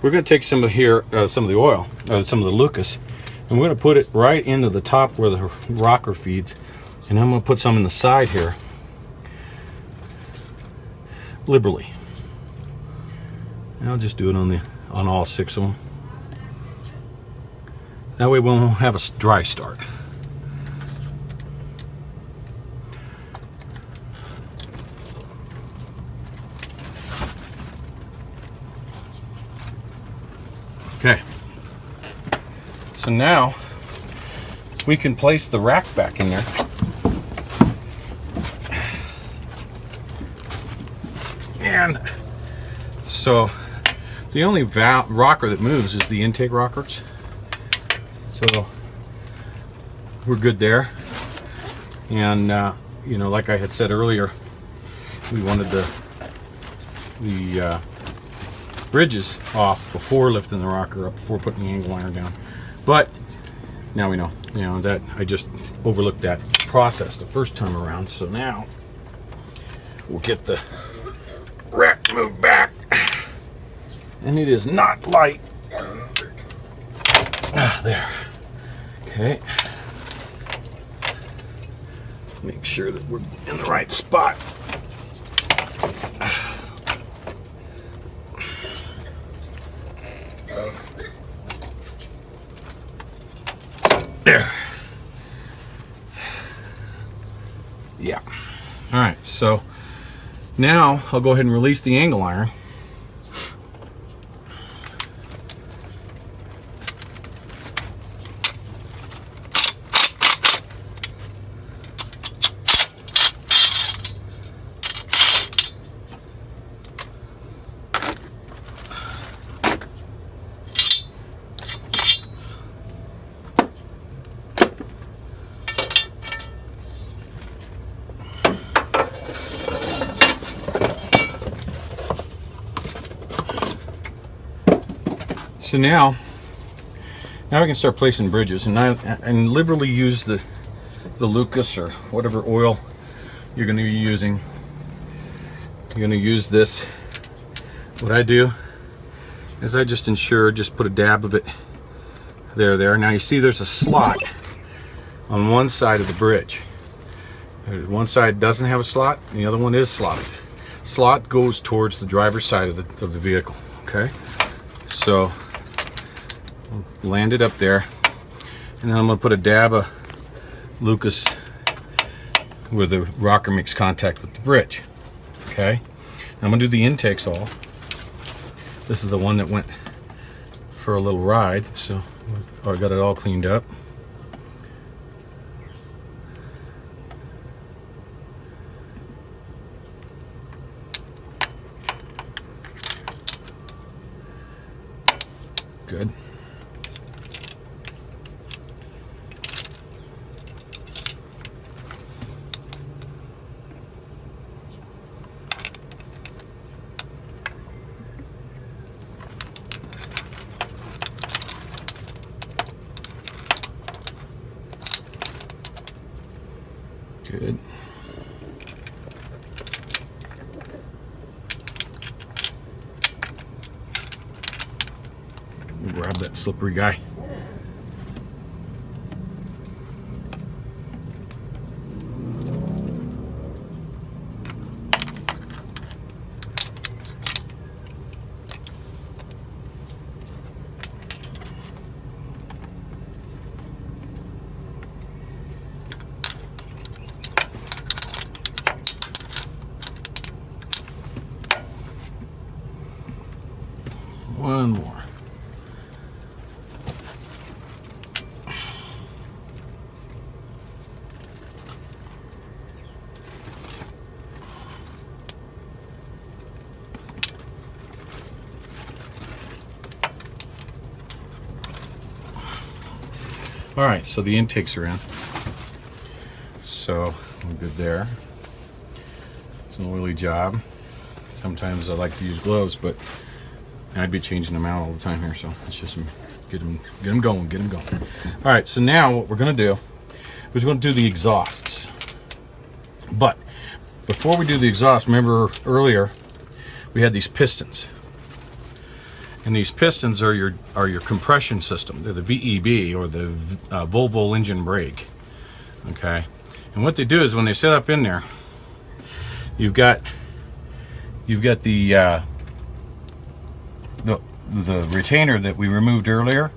we're going to take some of here, some of the oil, some of the Lucas, and we're going to put it right into the top where the rocker feeds, and I'm going to put some in the side here, liberally. And I'll just do it on all 6 of them. That way we won't have a dry start. Okay, so now we can place the rack back in there. And so the only rocker that moves is the intake rockers. So we're good there. And you know, like I had said earlier, we wanted the bridges off before lifting the rocker up, before putting the angle iron down. But now we know, you know, that I just overlooked that process the first time around. So now we'll get the rack moved back, and it is not light. There. Okay. Make sure that we're in the right spot. There. Yeah. All right, so now I'll go ahead and release the angle iron. So now we can start placing bridges, and liberally use the Lucas or whatever oil you're going to be using. You're going to use this. What I do is I just put a dab of it there. Now you see there's a slot on one side of the bridge. One side doesn't have a slot, and the other one is slotted. Slot goes towards the driver's side of the vehicle. Okay, so land it up there, and then I'm going to put a dab of Lucas where the rocker makes contact with the bridge. Okay, I'm going to do the intakes all. This is the one that went for a little ride, so I got it all cleaned up. Good. Good. Grab that slippery guy. One more. All right, so the intakes are in. So we're good there. It's an oily job. Sometimes I like to use gloves, but I'd be changing them out all the time here, so it's just get them going. All right, so now what we're going to do is we're going to do the exhausts. But before we do the exhaust, remember earlier we had these pistons, And these pistons are your compression system. They're the VEB, or the Volvo engine brake. Okay, and what they do is when they set up in there, you've got the retainer that we removed earlier.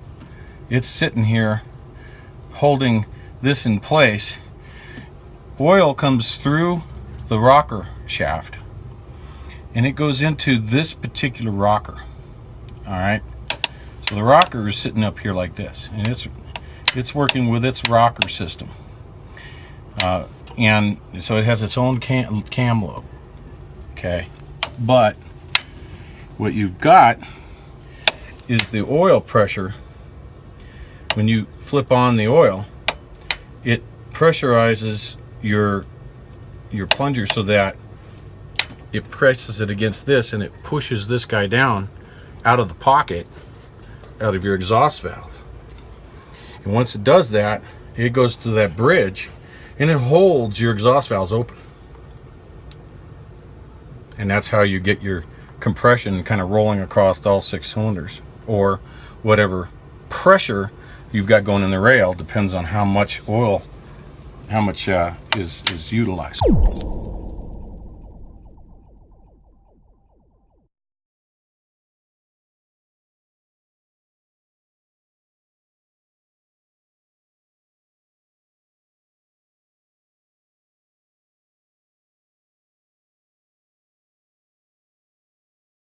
It's sitting here holding this in place. Oil comes through the rocker shaft and it goes into this particular rocker. All right, so the rocker is sitting up here like this, and it's working with its rocker system, and so it has its own cam lobe. Okay, but what you've got is the oil pressure. When you flip on the oil, it pressurizes your plunger so that it presses it against this, and it pushes this guy down out of the pocket, out of your exhaust valve. And once it does that, it goes to that bridge and it holds your exhaust valves open. And that's how you get your compression kind of rolling across all 6 cylinders, or whatever pressure you've got going in the rail. Depends on how much oil, is utilized.